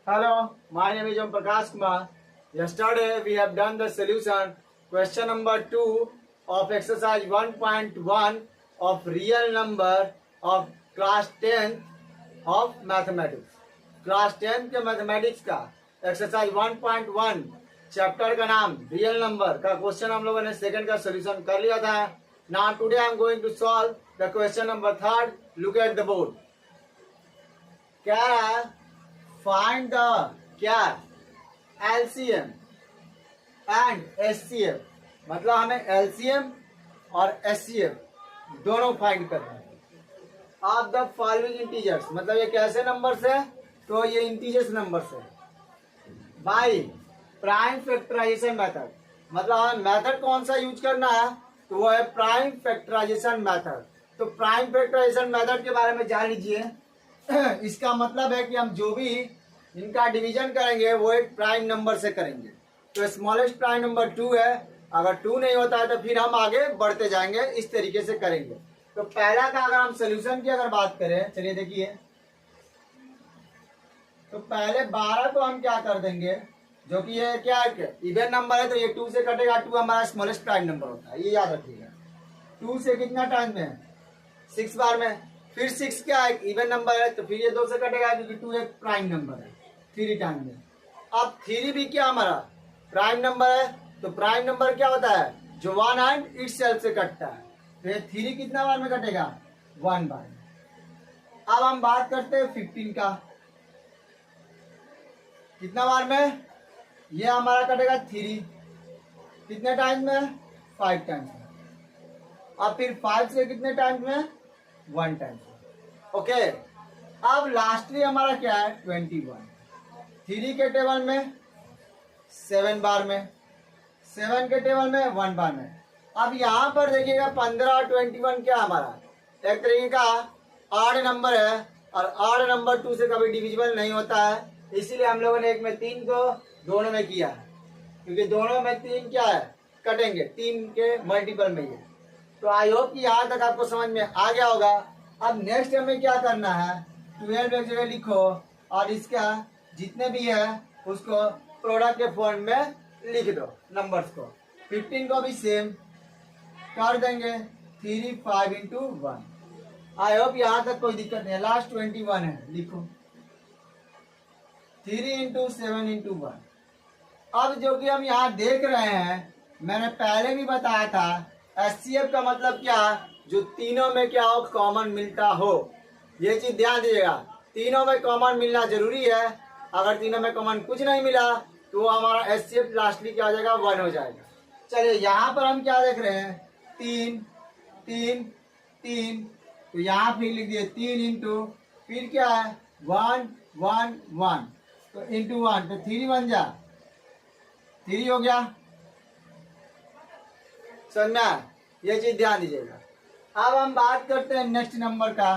Hello, my name is Om Prakash Kumar. Yesterday we have done the solution question number 2 of exercise 1.1 of real number of class 10th of mathematics. Class 10th के mathematics का exercise 1.1 chapter का नाम real number का question हम लोगों ने second का solution कर लिया था. Now today I am going to solve the question number 3. Look at the board. क्या है? फाइंड द क्या LCM एंड SCF. मतलब हमें LCM और SCF दोनों फाइंड करना है. ऑफ द फॉलोइंग इंटीजर्स, मतलब ये कैसे नंबर्स है? तो ये इंटीजर्स नंबर्स है. By prime factorization method. मतलब हमें मेथड कौन सा यूज करना है? तो वो है प्राइम फैक्टराइजेशन मेथड. तो प्राइम फैक्टराइजेशन मेथड के बारे में जान लीजिए. इसका मतलब है कि हम जो भी इनका डिवीजन करेंगे वो एक प्राइम नंबर से करेंगे. तो स्मॉलेस्ट प्राइम नंबर 2 है. अगर 2 नहीं होता है तो फिर हम आगे बढ़ते जाएंगे, इस तरीके से करेंगे. तो पहला का अगर हम सोल्यूशन की अगर बात करें, चलिए देखिए. तो पहले 12 को हम क्या कर देंगे, जो कि ये क्या है इवन नंबर है, तो ये 2 से कटेगा. 2 हमारा स्मॉलेस्ट प्राइम नंबर होता है, ये याद रखिएगा. 2 से कितना टाइम में? 6 बार में. फिर 6 क्या है? इवन नंबर है, तो फिर ये 2 से कटेगा क्योंकि 2 एक प्राइम नंबर है. 3 टाइम में. अब 3 भी क्या हमारा प्राइम नंबर है. तो प्राइम नंबर क्या होता है? जो 1 एंड इटसेल्फ से कटता है. तो ये 3 कितना बार में कटेगा? 1 बार में. अब हम बात करते हैं 15 का. कितना बार में? ये हमारा कटेगा 3. कितने टाइम में? 5 टाइम्स में. अब फिर 5 से कितने टाइम में? 1 टाइम. ओके. अब लास्टली हमारा क्या है? 21. 3 के टेबल में 7 बार में, 7 के टेबल में 1 बार में. अब यहाँ पर देखिएगा 15 और 21 क्या हमारा एक तरीके का ऑड नंबर है, और ऑड नंबर 2 से कभी डिविजिबल नहीं होता है. इसीलिए हम लोगों ने एक में 3 को दोनों में किया है, क्योंकि दोनों में 3 क्या है? कटेंगे. 3 के मल्टीपल में ये. तो आई होप कि यहाँ तक आपको समझ में आ गया होगा. अब नेक्स्ट हमें क्या करना है? 12 एक जगह लिखो और इसका जितने भी है उसको प्रोडक्ट के फॉर्म में लिख दो नंबर्स को. 15 को भी सेम कर देंगे. 3 5 इंटू 1. आई होप यहाँ तक कोई दिक्कत नहीं है. लास्ट 21 है, लिखो 3 इंटू 7 इंटू 1. अब जो कि हम यहाँ देख रहे हैं, मैंने पहले भी बताया था, SCF का मतलब क्या? जो तीनों में क्या हो? कॉमन मिलता हो. ये चीज ध्यान दीजिएगा. तीनों में कॉमन मिलना जरूरी है. अगर तीनों में कॉमन कुछ नहीं मिला तो हमारा SCF लास्टली क्या हो जाएगा? 1 हो जाएगा. चलिए यहाँ पर हम क्या देख रहे हैं? 3 3 3. तो यहाँ फिर लिख दिए 3 इंटू फिर क्या है? 1 1 1. तो इंटू 1 तो 3 बन जा. 3 हो गया. समझना? ये चीज ध्यान दीजिएगा. अब हम बात करते हैं नेक्स्ट नंबर का.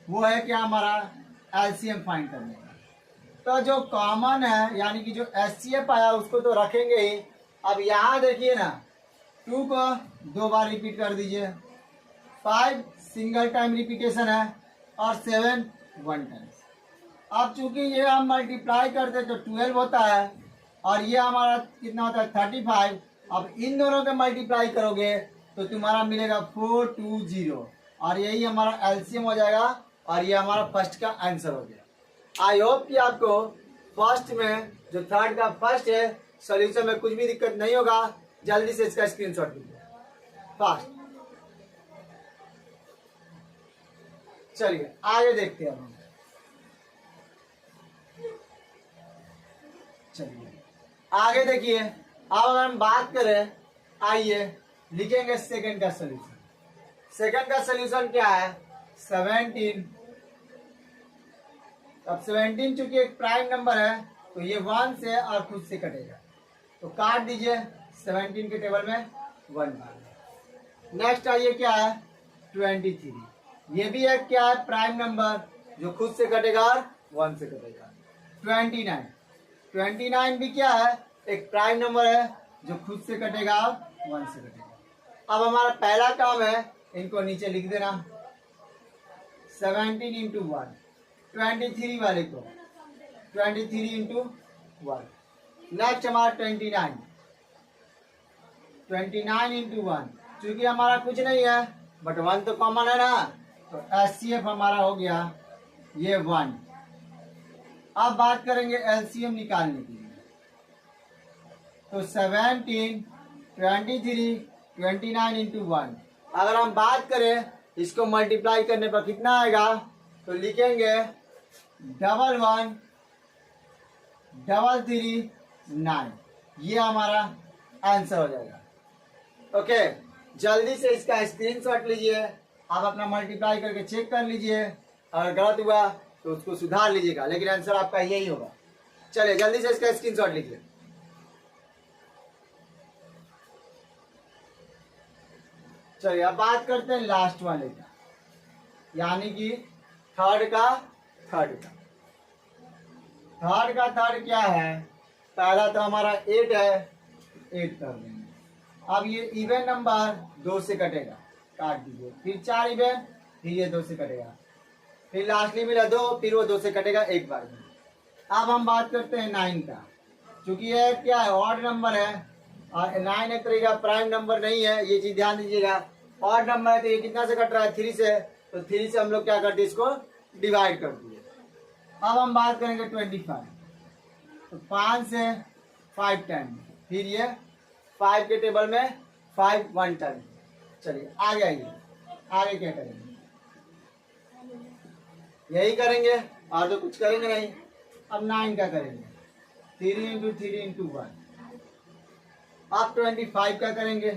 वो है क्या हमारा? LCM फाइंड करने का. तो जो कॉमन है यानी कि जो SCF आया उसको तो रखेंगे ही. अब यहाँ देखिए ना, 2 को 2 बार रिपीट कर दीजिए. 5 सिंगल टाइम रिपीटेशन है और 7 1 टाइम. अब चूंकि ये हम मल्टीप्लाई करते तो 12 होता है और ये हमारा कितना होता है? 35. अब इन दोनों के मल्टीप्लाई करोगे तो तुम्हारा मिलेगा 420 और यही हमारा LCM हो जाएगा और ये हमारा फर्स्ट का आंसर हो गया. आई होप कि आपको फर्स्ट में जो थर्ड का फर्स्ट है सॉल्यूशन में कुछ भी दिक्कत नहीं होगा. जल्दी से इसका स्क्रीनशॉट लीजिए फास्ट. चलिए आगे देखते हैं हम. चलिए आगे देखिए. अब अगर हम बात करें, आइए लिखेंगे सेकंड का सोल्यूशन. सेकंड का सोल्यूशन क्या है? 17. अब 17 चूंकि एक प्राइम नंबर है तो ये 1 से और खुद से कटेगा, तो काट दीजिए. 17 के टेबल में 1 बार. नेक्स्ट आइए क्या है? 23. ये भी एक क्या है? प्राइम नंबर जो खुद से कटेगा और 1 से कटेगा. 29. 29 भी क्या है? एक प्राइम नंबर है जो खुद से कटेगा और 1 से कटेगा. अब हमारा पहला काम है, इनको नीचे लिख देना. 17 इंटू 1. 23 वाले को 23 इंटू 1। नेक्स्ट हमारा 29, 29 इंटू 1। चूंकि हमारा कुछ नहीं है बट 1 तो कॉमन है ना, तो HCF हमारा हो गया ये 1। अब बात करेंगे LCM निकालने के लिए। तो 17, 23, 29 इंटू 1। अगर हम बात करें इसको मल्टीप्लाई करने पर कितना आएगा, तो लिखेंगे 11 3 9। ये हमारा आंसर हो जाएगा। ओके, जल्दी से इसका स्क्रीनशॉट लीजिए, आप अपना मल्टीप्लाई करके चेक कर लीजिए, अगर गलत हुआ तो उसको सुधार लीजिएगा, लेकिन आंसर आपका यही होगा। चलिए जल्दी से इसका स्क्रीनशॉट लीजिए। चलिए अब बात करते हैं लास्ट वाले का, यानी कि थर्ड का थर्ड क्या है। पहला तो हमारा 8 है, 8 कर देंगे। अब ये इवन नंबर 2 से कटेगा, काट दीजिए। फिर 4 इवन, फिर ये 2 से कटेगा, फिर लास्टली मिला 2, फिर वो 2 से कटेगा एक बार में। अब हम बात करते हैं 9 का। क्योंकि ये क्या है, ऑड नंबर है और 9 एक तरह का प्राइम नंबर नहीं है, ये चीज ध्यान दीजिएगा। ऑड नंबर है तो ये कितना से कट रहा है, 3 से, तो 3 से हम लोग क्या करते हैं, इसको डिवाइड कर दिए। अब हम बात करेंगे 25, तो 5 से 5 टाइम, फिर ये 5 के टेबल में 5 1 टाइम। चलिए आगे आइए, आगे क्या करेंगे, यही करेंगे और तो कुछ करेंगे नहीं। अब 9 का करेंगे, 3 इंटू 3 इंटू 1। अब 25 का करेंगे,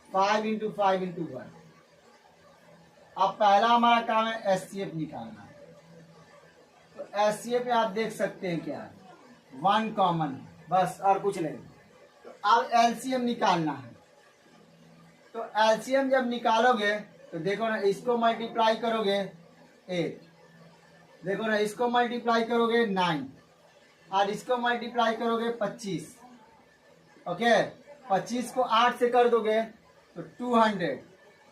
5 इंटू 5 इंटू 1। अब पहला हमारा काम है HCF निकालना। तो HCF में आप देख सकते हैं क्या है, 1 कॉमन है बस, और कुछ नहीं। तो अब LCM निकालना है। तो LCM जब निकालोगे तो देखो ना, इसको मल्टीप्लाई करोगे 8, देखो ना, इसको मल्टीप्लाई करोगे 9, और इसको मल्टीप्लाई करोगे 25। ओके, 25 को 8 से कर दोगे तो 200,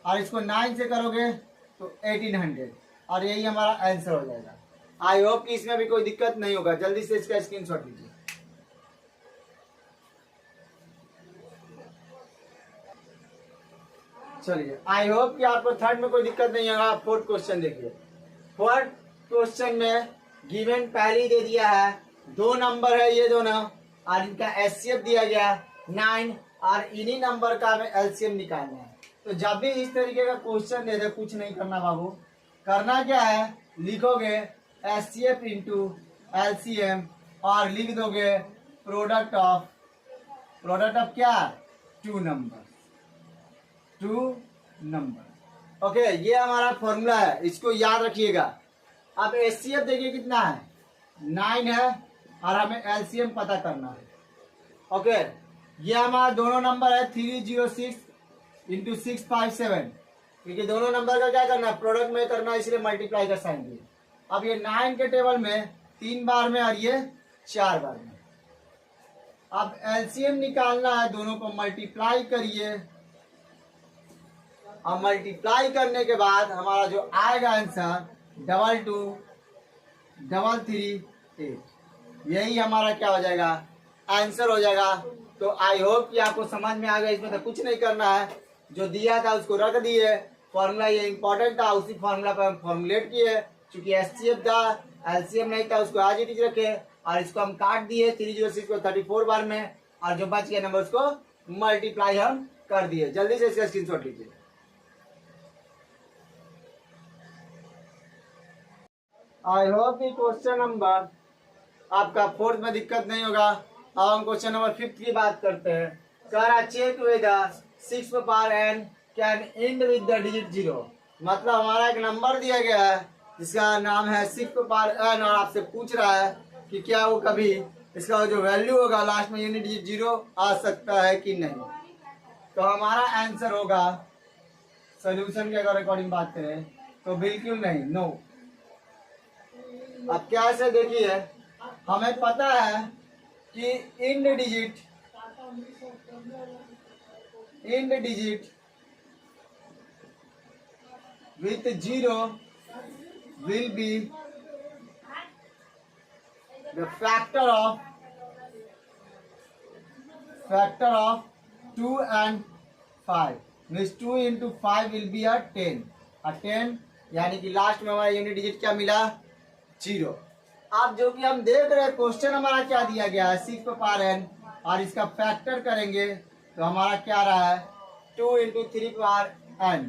और इसको 9 से करोगे तो 1800, और यही हमारा आंसर हो जाएगा। आई होप कि इसमें भी कोई दिक्कत नहीं होगा। जल्दी से इसका स्क्रीनशॉट लीजिए। चलिए, आई होप कि आपको थर्ड में कोई दिक्कत नहीं होगा। फोर्थ क्वेश्चन देखिए। फोर्थ क्वेश्चन में गिवन पहले ही दे दिया है, 2 नंबर है ये दोनों, और इनका HCF दिया गया 9, और इन्हीं नंबर का हमें LCM निकालना है। तो जब भी इस तरीके का क्वेश्चन दे दे, कुछ नहीं करना बाबू, करना क्या है, लिखोगे HCF इंटू LCM, और लिख दोगे प्रोडक्ट ऑफ क्या, 2 नंबर। ओके, ये हमारा फॉर्मूला है, इसको याद रखिएगा। अब HCF देखिए कितना है, 9 है, और हमें LCM पता करना है। ओके, ये हमारा दोनों नंबर है 306 इंटू 657, क्योंकि दोनों नंबर का क्या करना है, प्रोडक्ट में करना है, इसलिए मल्टीप्लाई का साइन दिए। अब ये 9 के टेबल में 3 बार में, और ये 4 बार में। अब LCM निकालना है, दोनों को मल्टीप्लाई करिए, और मल्टीप्लाई करने के बाद हमारा जो आएगा आंसर 223338, यही हमारा क्या हो जाएगा, आंसर हो जाएगा। तो आई होप कि आपको समझ में आ गया। इसमें तो कुछ नहीं करना है, जो दिया था उसको रख दिए, फॉर्मूला ये इंपॉर्टेंट था, उसी फॉर्मूला पर हम फॉर्मुलेट किए। चूंकि HCF था, LCM नहीं था, उसको आज ही रखे, और इसको हम काट दिए 306 को 34 बार में, और जो बच गया नंबर उसको मल्टीप्लाई हम कर दिए। जल्दी से इसका स्क्रीनशॉट लीजिए। आई होप कि क्वेश्चन नंबर आपका 4th में दिक्कत नहीं होगा। अब हम क्वेश्चन नंबर 5th की बात करते हैं। कह रहा check with 6 power n can end with the digit 0। मतलब हमारा एक नंबर दिया गया है जिसका नाम है 6 पावर n, और आपसे पूछ रहा है कि क्या वो कभी इसका जो वैल्यू होगा लास्ट में यूनिट डिजिट 0 आ सकता है कि नहीं। तो हमारा आंसर होगा, सोल्यूशन के अगर अकॉर्डिंग बात करें तो बिल्कुल नहीं, नो। अब क्या से देखिए, हमें पता है कि end digit with 0 will be the factor of 2 and 5 means 2 into 5 will be a 10. a 10 यानी कि लास्ट में हमारा यूनिट डिजिट क्या मिला 0. अब जो कि हम देख रहे हैं क्वेश्चन हमारा क्या दिया गया है 6 पे पावर n और इसका फैक्टर करेंगे तो हमारा क्या रहा है 2 into 3 पावर n.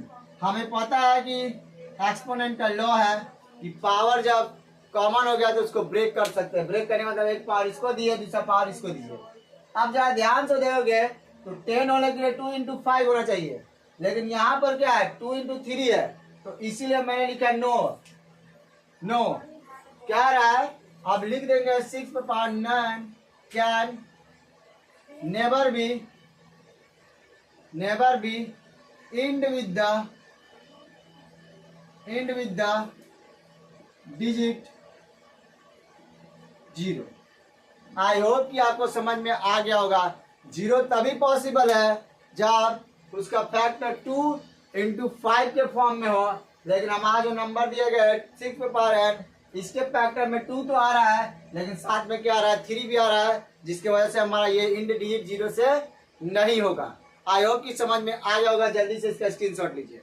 हमें पता है कि एक्सपोनेंशियल लॉ है कि पावर जब कॉमन हो गया तो उसको ब्रेक कर सकते हैं. ब्रेक करने मतलब एक पावर इसको दिए दूसरा पावर इसको दीजिए. अब जरा ध्यान से देखोगे तो 10 होने के लिए 2 into 5 होना चाहिए, लेकिन यहाँ पर क्या है 2 into 3 है, तो इसीलिए मैंने लिखा नो. क्या रहा है अब लिख देंगे 6 पे power 9 can never be end with the digit 0. I hope कि आपको समझ में आ गया होगा. 0 तभी पॉसिबल है जब उसका फैक्टर 2 into 5 के फॉर्म में हो, लेकिन हमारा जो नंबर दिया गया है 6 पे पावर n इसके फैक्टर में 2 तो आ रहा है, लेकिन साथ में क्या आ रहा है 3 भी आ रहा है, जिसकी वजह से हमारा ये इंड डिजिट 0 से नहीं होगा. आई होप कि समझ में आ जाएगा. जल्दी से इसका स्क्रीनशॉट लीजिए.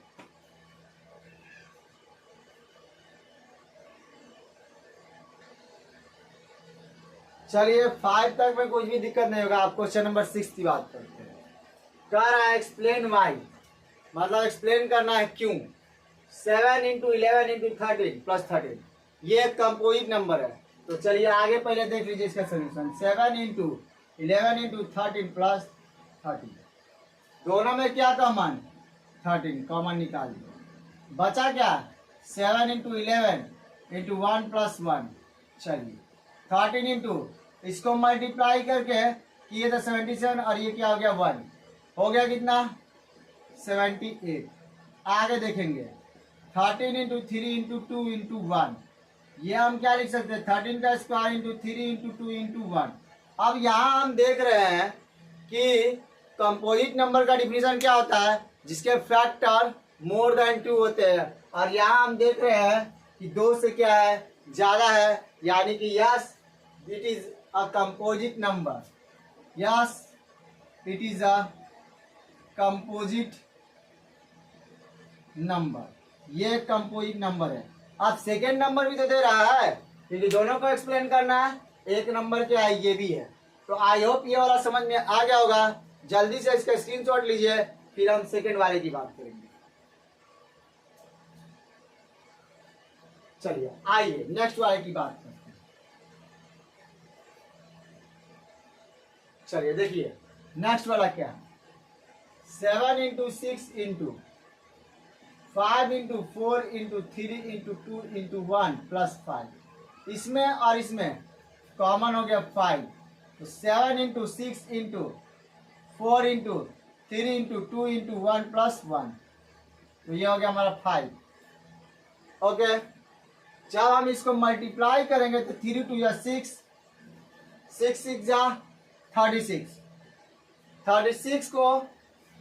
चलिए 5 तक में कुछ भी दिक्कत नहीं होगा. आप क्वेश्चन नंबर 6 की बात करते हैं. कह रहा है एक्सप्लेन वाई, मतलब एक्सप्लेन करना है क्यों 7 into 11 into 13 plus 13 ये एक कंपोजिट नंबर है. तो चलिए आगे पहले देख लीजिए इसका सोल्यूशन. 7 into 11 into 13 plus 13 दोनों में क्या कॉमन 13 कॉमन निकाल दिया. बचा क्या 7 into 11 into 1 plus 1. चलिए 13 into इसको मल्टीप्लाई करके किए तो 77 और ये क्या हो गया 1 हो गया कितना 78. आगे देखेंगे 13 into 3 into 2 into 1 ये हम क्या लिख सकते हैं 13 का स्क्वायर इंटू 3 into 2 into 1. अब यहाँ हम देख रहे हैं कि कंपोजिट नंबर का डिफिनीशन क्या होता है जिसके फैक्टर मोर देन 2 होते हैं, और यहाँ हम देख रहे हैं कि 2 से क्या है ज्यादा है, यानी कि yes it is a composite number. Yes it is a composite number. ये कंपोजिट नंबर है. अब सेकेंड नंबर भी तो दे रहा है क्योंकि दोनों को एक्सप्लेन करना है. एक नंबर क्या है ये भी है. तो आई होप ये वाला समझ में आ गया होगा. जल्दी से इसका स्क्रीनशॉट लीजिए, फिर हम सेकेंड वाले की बात करेंगे. चलिए आइए नेक्स्ट वाले की बात करते हैं. चलिए देखिए नेक्स्ट वाला क्या है 7 into 6 into 5 into 4 into 3 into 2 into 1 plus 5. इसमें और इसमें कॉमन हो गया 5. तो 7 into 6 into 4 into 3 into 2 into 1 plus 1. तो ये हो गया हमारा 5. ओके. जब हम इसको मल्टीप्लाई करेंगे तो 3 2 या 6 6 6 जा 36. 36 को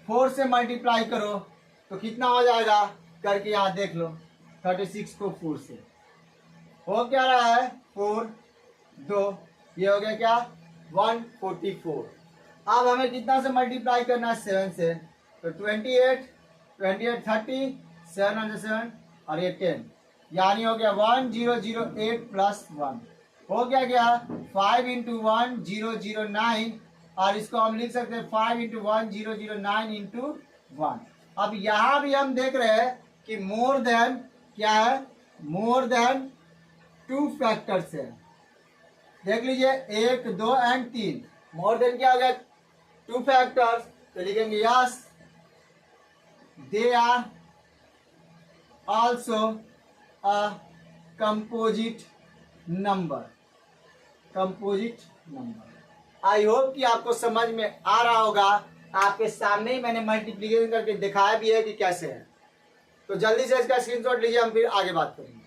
4 से मल्टीप्लाई करो तो कितना हो जाएगा करके यहाँ देख लो. 36 को 4 से हो क्या रहा है 4 2 ये हो गया क्या 144. अब हमें कितना से मल्टीप्लाई करना है 7 से. तो 28 30 7 और 7 और ये 10 यानी हो गया 1008 प्लस 1 हो गया 5 into 1009 और इसको हम लिख सकते हैं 5 into 1009 into 1. अब यहाँ भी हम देख रहे हैं कि मोर देन क्या है मोर देन 2 फैक्टर्स है. देख लीजिए 1 2 एंड 3 मोर देन क्या हो गया 2 फैक्टर्स. तो लिखेंगे yes they are also a composite number. Composite number. I hope कि आपको समझ में आ रहा होगा. आपके सामने ही मैंने मल्टीप्लिकेशन करके दिखाया भी है कि कैसे है. तो जल्दी से इसका स्क्रीनशॉट लीजिए, हम फिर आगे बात करेंगे.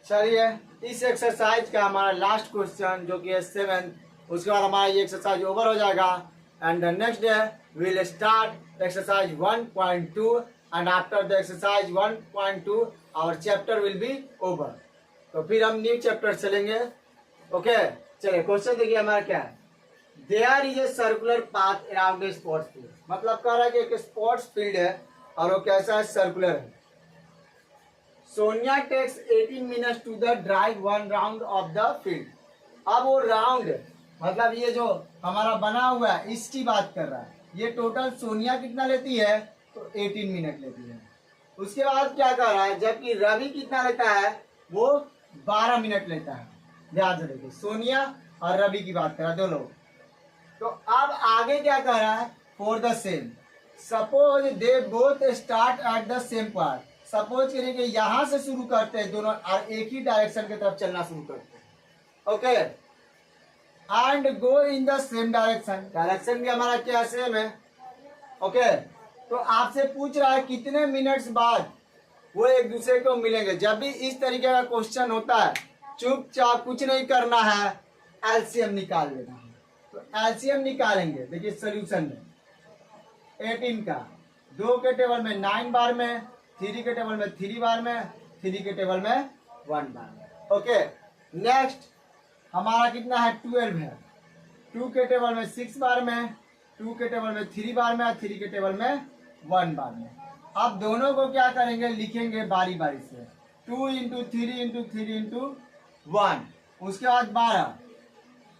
चलिए इस एक्सरसाइज का हमारा लास्ट क्वेश्चन जो कि है 7, उसके बाद हमारा ये एक्सरसाइज ओवर हो जाएगा. And the next day we will start exercise 1.2 and after the exercise 1.2 our chapter will be over. तो फिर हम न्यू चैप्टर चलेंगे. ओके चलिए क्वेश्चन देखिए हमारा क्या है. There is a circular path around a sports field. मतलब कह रहा है कि एक स्पोर्ट्स फील्ड है और वो कैसा है, सर्कुलर है. Sonia takes 18 minutes to the drive one round of the field. अब वो राउंड मतलब ये जो हमारा बना हुआ है इसकी बात कर रहा है. ये टोटल सोनिया कितना लेती है, तो 18 मिनट लेती है. उसके बाद क्या कर रहा है, जबकि रवि कितना लेता है, वो 12 मिनट लेता है. ध्यान से देखिए, सोनिया और रवि की बात कर रहा है दो लोग. तो अब आगे क्या कर रहा है, for the same. Suppose they both start at the same point. Suppose करिए कि यहाँ से शुरू करते हैं दोनों और एक ही डायरेक्शन की तरफ चलना शुरू करते हैं. Okay and go in the same direction. Direction भी हमारा क्या सेम है. ओके तो आपसे पूछ रहा है कितने मिनट्स बाद वो एक दूसरे को मिलेंगे. जब भी इस तरीके का क्वेश्चन होता है चुपचाप कुछ नहीं करना है, एलसीएम निकाल लेना है. तो एलसीएम निकालेंगे. देखिए सोल्यूशन में 18 का 2 के टेबल में 9 बार में, 3 के टेबल में 3 बार में, 3 के टेबल में 1 बार में. ओके नेक्स्ट हमारा कितना है, 12 है. 2 के टेबल में 6 बार में, 2 के टेबल में 3 बार में, 3 के टेबल में 1 बार में. अब दोनों को क्या करेंगे, लिखेंगे बारी बारी से. 2 इंटू 3 इंटू 3 इंटू 1. उसके बाद 12.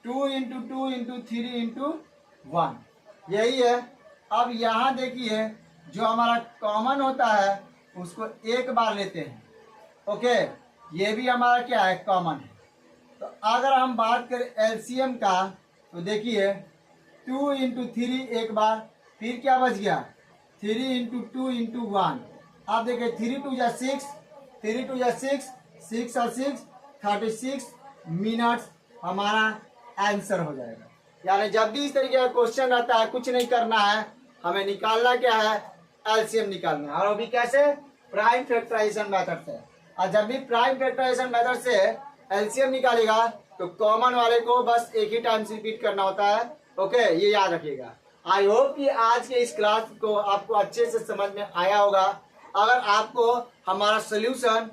2 इंटू 2 इंटू 3 इंटू 1. यही है. अब यहाँ देखिए जो हमारा कॉमन होता है उसको एक बार लेते हैं. ओके ये भी हमारा क्या है, कॉमन है. तो अगर हम बात करें एलसीएम का तो देखिए 2 इंटू 3 एक बार, फिर क्या बच गया 3 इंटू 2 इंटू 1. अब देखिए 3 2 जा 6, 3 2 जा 6, 6 और 6 36 मिनट्स हमारा आंसर हो जाएगा. यानी जब भी इस तरीके का क्वेश्चन आता है कुछ नहीं करना है, हमें निकालना क्या है, एलसीएम निकालना है. और अभी कैसे, प्राइम फैक्टराइजेशन मेथड से. और जब भी प्राइम फैक्टराइजेशन मेथड से एलसीएम निकालेगा तो कॉमन वाले को बस एक ही टाइम से रिपीट करना होता है. ओके ये याद रखिएगा. आई होप कि आज के इस क्लास को आपको अच्छे से समझ में आया होगा. अगर आपको हमारा सोल्यूशन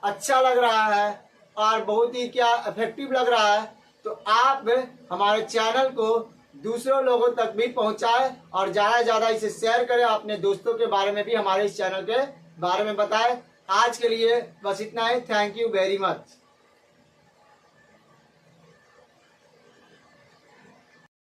अच्छा लग रहा है और बहुत ही क्या इफेक्टिव लग रहा है तो आप हमारे चैनल को दूसरों लोगों तक भी पहुंचाएं और ज़्यादा से ज़्यादा इसे शेयर करें. अपने दोस्तों के बारे में भी हमारे इस चैनल के बारे में बताएं. आज के लिए बस इतना ही. Thank you very much.